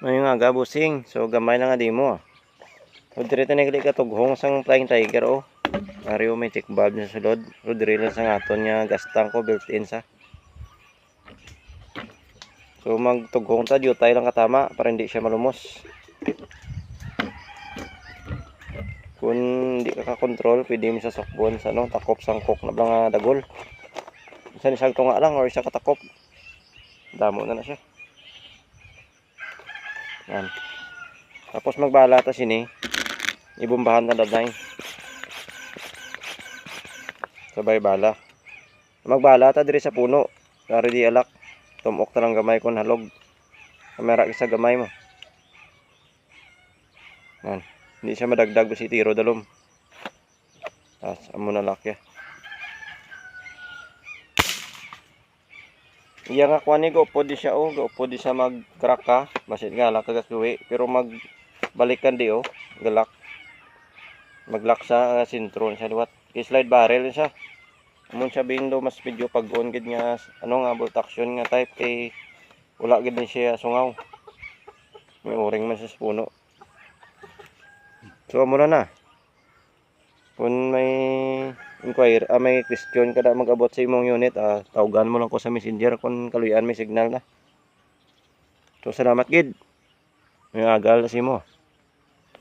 Ayun nga ga busing. So gamay na nga di mo. So dirito na gali katughong sang Flying Tiger oh. Ariyo may tick valve na sulod. So diri lang sang aton nga gas tank ko built in sa. So magtughong ta diutay lang katama para hindi siya malumos. Kung hindi ka ka-control, pwede mo sa sokbon sa ano, takop sangkok na lang dagol. Isa ni sagto nga lang or isa katakop. Damo na siya. Yan. Tapos magbala ta sini. Ibumbahan na daday. Sabay bala. Magbala ta diri sa puno. Dari di alak. Tumok ta lang gamay kon halog. Kamera isa gamay mo. Yan. Hindi siya madagdag si tiro dalom. Tas amo na lak ya. Iya nga kuan ni go po di siya oh, go po di siya mag-crack ka. Basit nga lak kagasuwi pero magbalikan di oh, galak. Maglak sa sintron sa liwat. I-slide barrel siya. Amon siya bindo mas medyo pag-on gid nga ano nga bolt action nga type kay wala gid ni siya sungaw. May o-ring man sa puno. So amo na. Kung may inquire, may question ka na mag-abot sa imong unit, tawagan mo lang ko sa messenger kung kaluyan may signal na. So salamat gid. May agal sa imo.